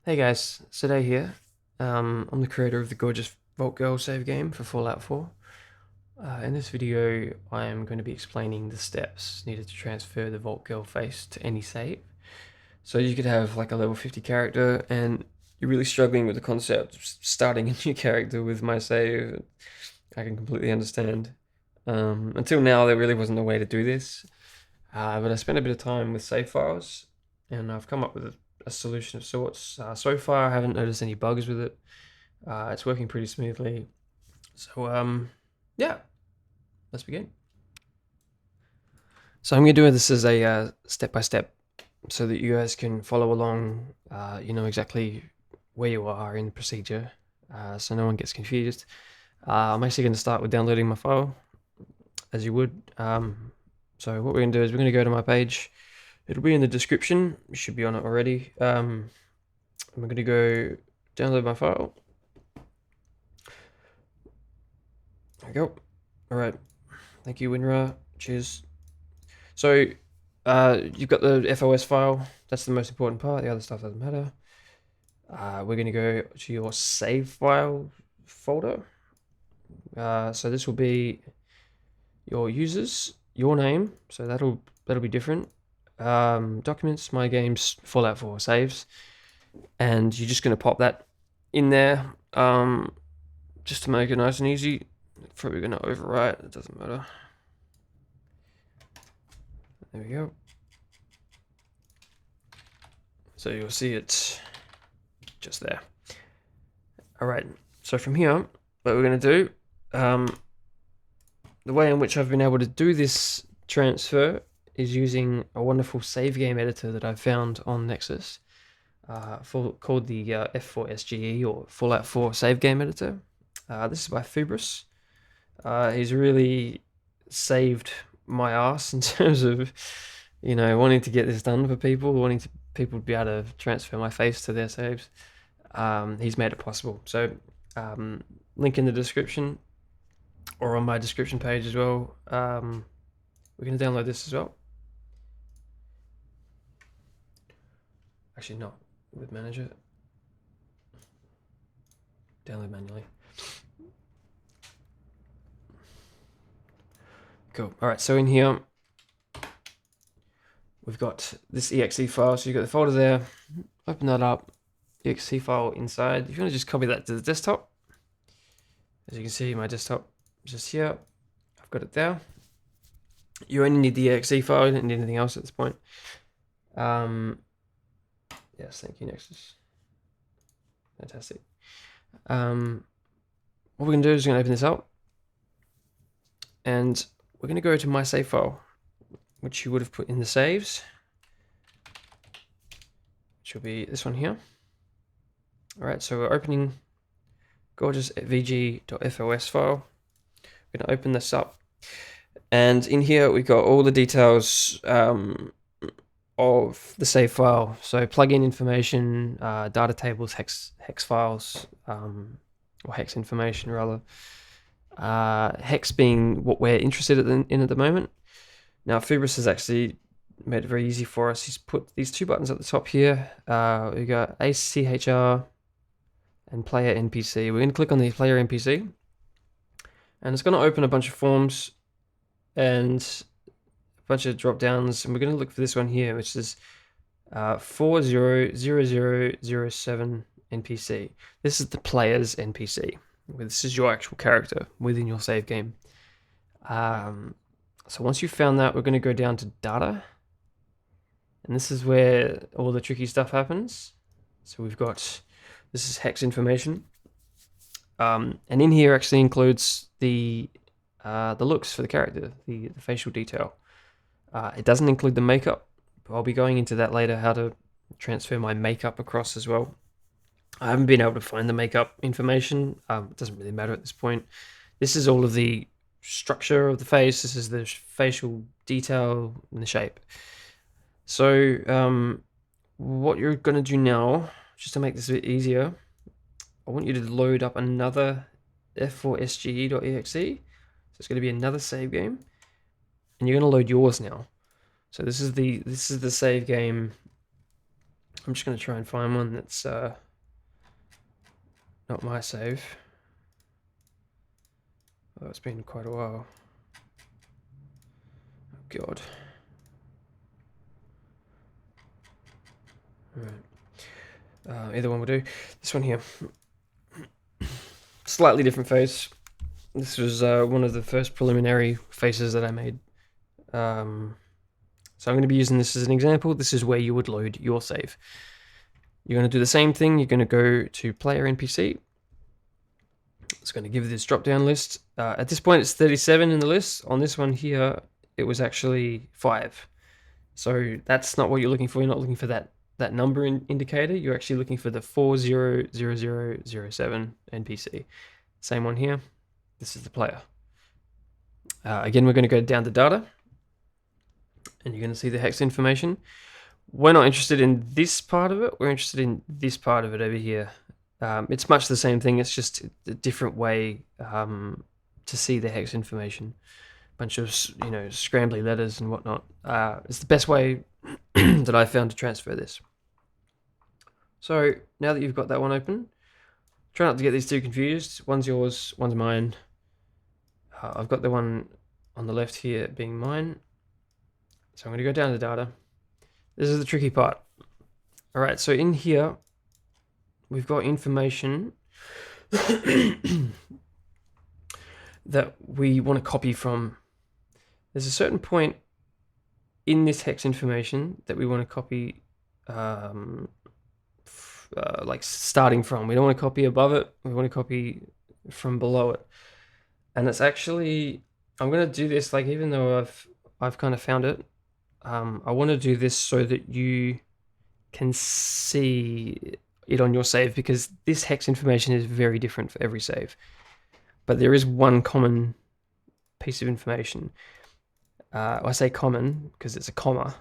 Hey guys, Sade here. I'm the creator of the gorgeous Vault Girl save game for Fallout 4. In this video, I am going to be explaining the steps needed to transfer the Vault Girl face to any save. So you could have like a level 50 character and you're really struggling with the concept of starting a new character with my save. I can completely understand. Until now, there really wasn't a way to do this, but I spent a bit of time with save files and I've come up with a solution of sorts. So far, I haven't noticed any bugs with it. It's working pretty smoothly. So, yeah, let's begin. So I'm going to do this as a step-by-step so that you guys can follow along. You know exactly where you are in the procedure, so no one gets confused. I'm actually going to start with downloading my file, as you would. So what we're going to do is we're going to go to my page. It'll be in the description. You should be on it already. I'm going to go download my file. There we go. All right. Thank you, WinRAR. Cheers. So you've got the FOS file. That's the most important part. The other stuff doesn't matter. We're going to go to your save file folder. So this will be your users, your name. So that'll be different. Documents, my games, Fallout 4 saves, and you're just going to pop that in there just to make it nice and easy. Probably going to overwrite. It doesn't matter. There we go. So you'll see it just there. All right. So from here, what we're going to do, the way in which I've been able to do this transfer is using a wonderful save game editor that I found on Nexus, called the F4SGE or Fallout 4 save game editor. This is by Fubrus. He's really saved my ass in terms of, wanting to get this done for people, wanting people to be able to transfer my face to their saves. He's made it possible. So, link in the description or on my description page as well. We're going to download this as well. Actually, not with Manager. Download manually. Cool. All right, so in here, we've got this exe file. So you've got the folder there. Open that up. Exe file inside. If you want to just copy that to the desktop, as you can see, my desktop is just here. I've got it there. You only need the exe file. You don't need anything else at this point. Yes, thank you, Nexus. Fantastic. What we're going to do is we're going to open this up. And we're going to go to my save file, which you would have put in the saves, which will be this one here. All right, so we're opening gorgeous vg.fos file. We're going to open this up. And in here, we've got all the details of the save file. So plugin information, data tables, hex files, or hex information rather. Hex being what we're interested in at the moment. Now Fubrus has actually made it very easy for us. He's put these two buttons at the top here. We got ACHR and Player NPC. We're going to click on the Player NPC, and it's going to open a bunch of forms and a bunch of drop downs, and we're going to look for this one here, which is 400007 NPC. This is the player's NPC. This is your actual character within your save game. So once you've found that, we're going to go down to data. And this is where all the tricky stuff happens. So we've got, this is hex information. And in here actually includes the looks for the character, the facial detail. It doesn't include the makeup. I'll be going into that later, how to transfer my makeup across as well. I haven't been able to find the makeup information. It doesn't really matter at this point. This is all of the structure of the face. This is the facial detail and the shape. So what you're going to do now, just to make this a bit easier, I want you to load up another f4sge.exe. So it's going to be another save game, and you're going to load yours now. So this is the save game I'm just going to try and find one that's not my save. Oh, it's been quite a while. Oh, God. Alright. Either one will do. This one here. Slightly different face. This was one of the first preliminary faces that I made. So I'm going to be using this as an example. This is where you would load your save. You're going to do the same thing. You're going to go to player NPC. It's going to give this drop down list. At this point, it's 37 in the list. On this one here, it was actually 5. So that's not what you're looking for. You're not looking for that number indicator. You're actually looking for the 400007 NPC. Same one here. This is the player. Again, we're going to go down to data, and you're going to see the hex information. We're not interested in this part of it. We're interested in this part of it over here. It's much the same thing. It's just a different way to see the hex information. Bunch of scrambly letters and whatnot. It's the best way that I found to transfer this. So now that you've got that one open, try not to get these two confused. One's yours, one's mine. I've got the one on the left here being mine. So I'm going to go down to data. This is the tricky part. All right, so in here, we've got information that we want to copy from. There's a certain point in this hex information that we want to copy, like starting from. We don't want to copy above it. We want to copy from below it. And it's actually, I'm going to do this, like, even though I've kind of found it, I want to do this so that you can see it on your save, because this hex information is very different for every save. But there is one common piece of information. I say common because it's a comma.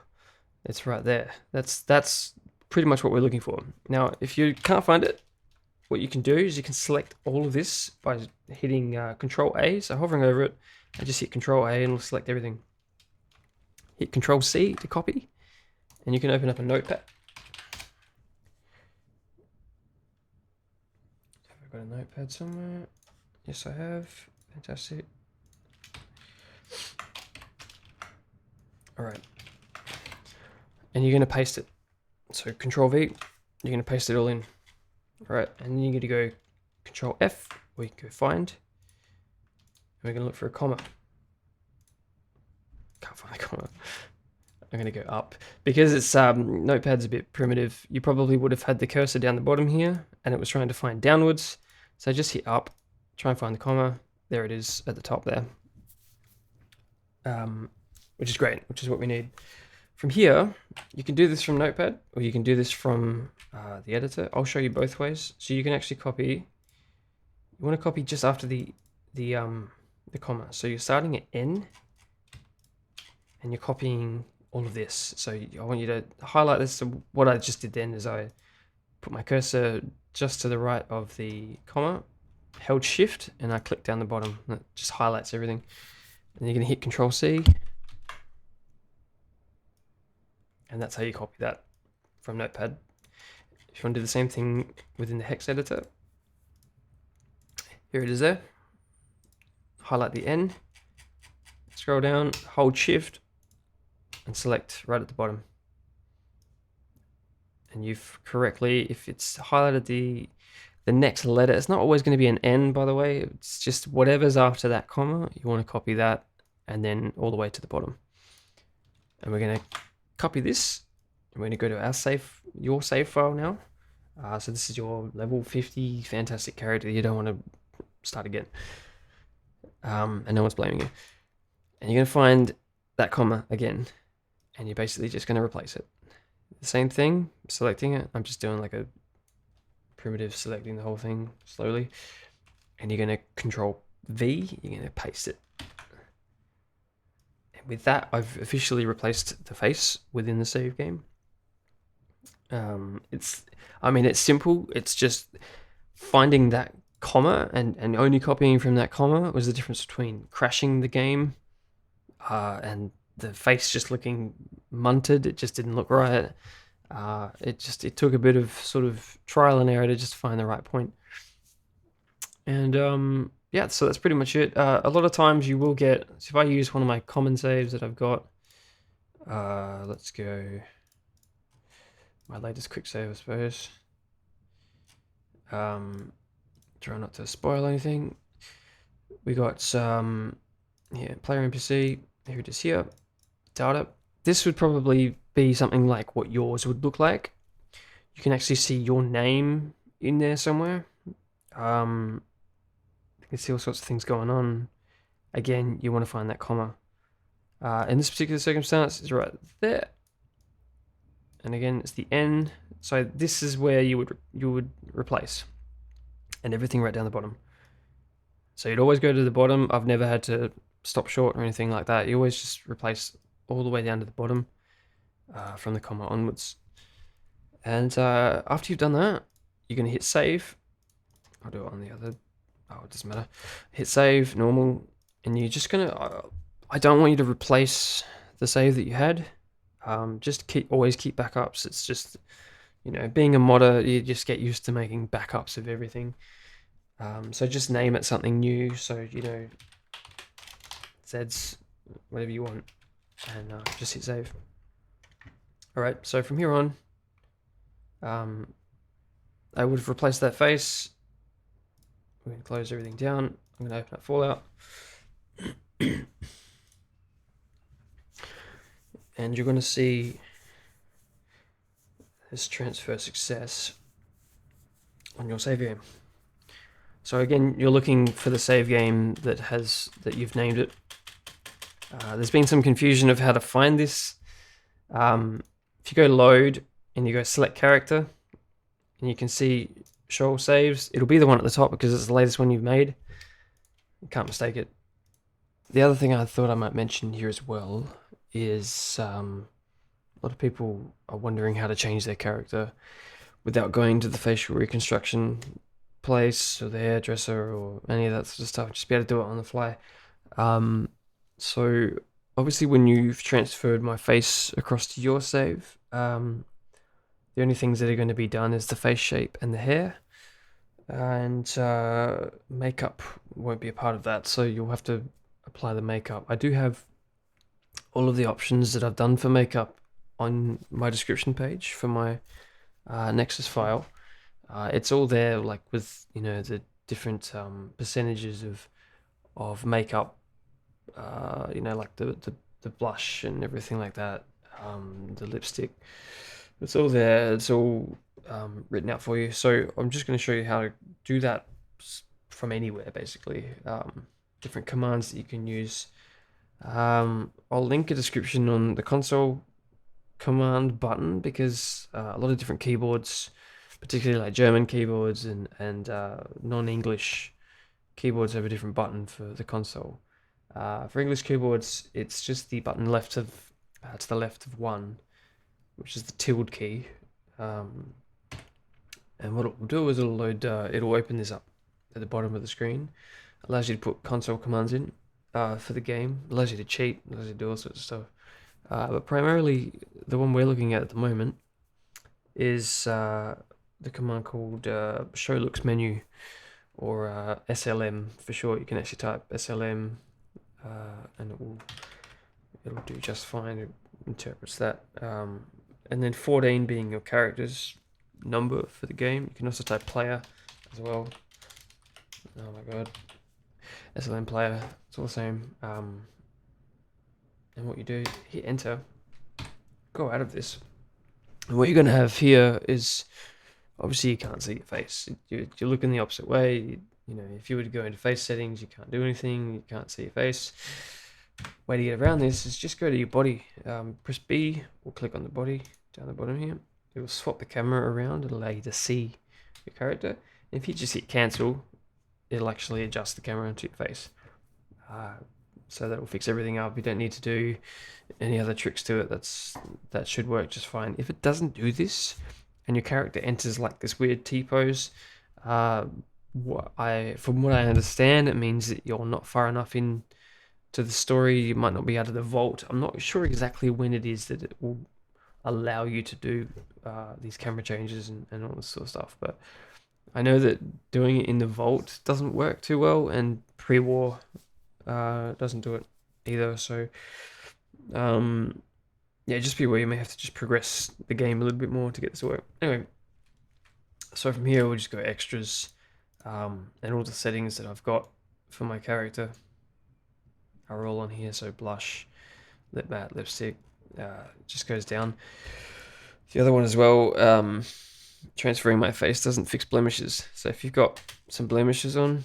It's right there. That's pretty much what we're looking for. Now, if you can't find it, what you can do is you can select all of this by hitting Control A, so hovering over it, and just hit Control A and it'll select everything. Hit Control C to copy, and you can open up a notepad. Have I got a notepad somewhere? Yes, I have. Fantastic. All right. And you're going to paste it. So Control V, you're going to paste it all in. All right, and then you're going to go Control F, or you can go find. And we're going to look for a comma. Can't find a comma. I'm going to go up. Because it's Notepad's a bit primitive, you probably would have had the cursor down the bottom here, and it was trying to find downwards. So just hit up, try and find the comma. There it is at the top there. Which is great, which is what we need. From here, you can do this from Notepad, or you can do this from the editor. I'll show you both ways. So you can actually copy. You want to copy just after the comma. So you're starting at N, and you're copying all of this. So I want you to highlight this. So what I just did then is I put my cursor just to the right of the comma, held Shift, and I click down the bottom. That just highlights everything. And you're going to hit Control C. And that's how you copy that from Notepad. If you want to do the same thing within the hex editor, here it is there. Highlight the N, scroll down, hold Shift, and select right at the bottom. And you've correctly, if it's highlighted the next letter, it's not always going to be an N, by the way. It's just whatever's after that comma, you want to copy that, and then all the way to the bottom. And we're going to copy this. I'm going to go to our your save file now. So this is your level 50 fantastic character. You don't want to start again. And no one's blaming you. And you're going to find that comma again. And you're basically just going to replace it. The same thing, selecting it. I'm just doing like a primitive selecting the whole thing slowly. And you're going to Control V. You're going to paste it. With that, I've officially replaced the face within the save game. It's simple. It's just finding that comma and only copying from that comma was the difference between crashing the game and the face just looking munted. It just didn't look right. It took a bit of sort of trial and error to just find the right point. And yeah, so that's pretty much it. A lot of times you will get, so if I use one of my common saves that I've got, let's go my latest quick save, I suppose. Try not to spoil anything. We got some, player NPC. Here it is here. Data. This would probably be something like what yours would look like. You can actually see your name in there somewhere. You can see all sorts of things going on. Again, you want to find that comma. In this particular circumstance, it's right there. And again, it's the N. So this is where you would replace, and everything right down the bottom. So you'd always go to the bottom. I've never had to stop short or anything like that. You always just replace all the way down to the bottom, from the comma onwards. And after you've done that, you're going to hit save. I'll do it on the other. Oh, it doesn't matter. Hit save, normal, and you're just going to. I don't want you to replace the save that you had. Just always keep backups. It's just, being a modder, you just get used to making backups of everything. So just name it something new. So Zeds, whatever you want, and just hit save. All right. So from here on, I would have replaced that face. We're going to close everything down. I'm going to open up Fallout. And you're going to see this transfer success on your save game. So again, you're looking for the save game that you've named it. There's been some confusion of how to find this. If you go load and you go select character, and you can see show all saves, it'll be the one at the top because it's the latest one you've made. You can't mistake it. The other thing I thought I might mention here as well is a lot of people are wondering how to change their character without going to the facial reconstruction place or the hairdresser or any of that sort of stuff. Just be able to do it on the fly. So obviously when you've transferred my face across to your save, the only things that are going to be done is the face shape and the hair, and makeup won't be a part of that, so you'll have to apply the makeup. I do have all of the options that I've done for makeup on my description page for my Nexus file. It's all there, like with the different percentages of makeup, like the blush and everything like that, the lipstick. It's all there. It's all written out for you. So I'm just going to show you how to do that from anywhere, basically. Different commands that you can use. I'll link a description on the console command button because a lot of different keyboards, particularly like German keyboards and non-English keyboards, have a different button for the console. For English keyboards, it's just the button to the left of 1, which is the tilde key. And what it will do is it'll open this up at the bottom of the screen. Allows you to put console commands in for the game. Allows you to cheat. Allows you to do all sorts of stuff. But primarily, the one we're looking at the moment is the command called show looks menu, or SLM for short. You can actually type SLM, and it'll do just fine. It interprets that. And then 14 being your character's number for the game. You can also type player as well. Oh my god. SLM player, it's all the same. And what you do, hit enter, go out of this. And what you're going to have here is, obviously you can't see your face. You're looking the opposite way. If you were to go into face settings, you can't do anything. You can't see your face. Way to get around this is just go to your body. Press B or click on the body down the bottom here. It will swap the camera around and allow you to see your character. And if you just hit cancel, it'll actually adjust the camera onto your face. So that will fix everything up. You don't need to do any other tricks to it. That should work just fine. If it doesn't do this and your character enters like this weird T-pose, from what I understand, it means that you're not far enough in to the story. You might not be out of the vault. I'm not sure exactly when it is that it will allow you to do these camera changes and all this sort of stuff. But I know that doing it in the vault doesn't work too well, and pre-war doesn't do it either. So yeah, just be aware. You may have to just progress the game a little bit more to get this to work. Anyway, so from here we'll just go extras, and all the settings that I've got for my character are all on here. So blush, lip matte, lipstick, just goes down. The other one as well, transferring my face doesn't fix blemishes. So if you've got some blemishes on,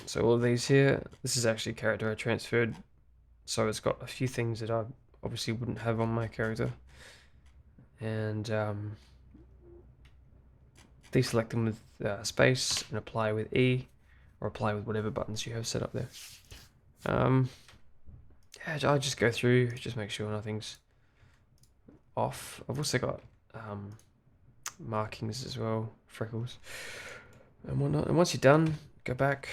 so all of these here, this is actually a character I transferred, so it's got a few things that I obviously wouldn't have on my character. And deselect them with space and apply with E, or apply with whatever buttons you have set up there. Yeah, I just go through, just make sure nothing's off. I've also got markings as well, freckles and whatnot. And once you're done, go back,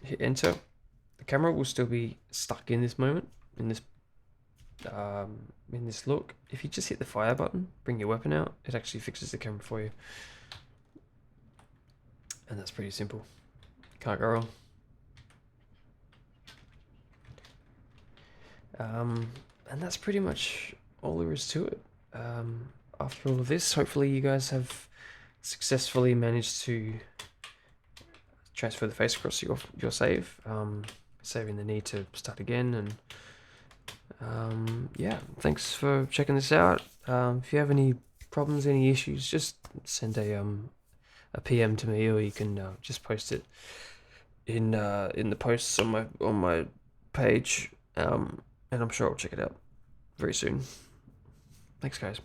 hit enter. The camera will still be stuck in this moment, in this look. If you just hit the fire button, bring your weapon out, it actually fixes the camera for you. And that's pretty simple. Can't go wrong. And that's pretty much all there is to it. After all of this, hopefully you guys have successfully managed to transfer the face across your save, saving the need to start again. And yeah, thanks for checking this out. If you have any problems, any issues, just send a PM to me, or you can just post it in the posts on my page, and I'm sure I'll check it out very soon. Thanks, guys.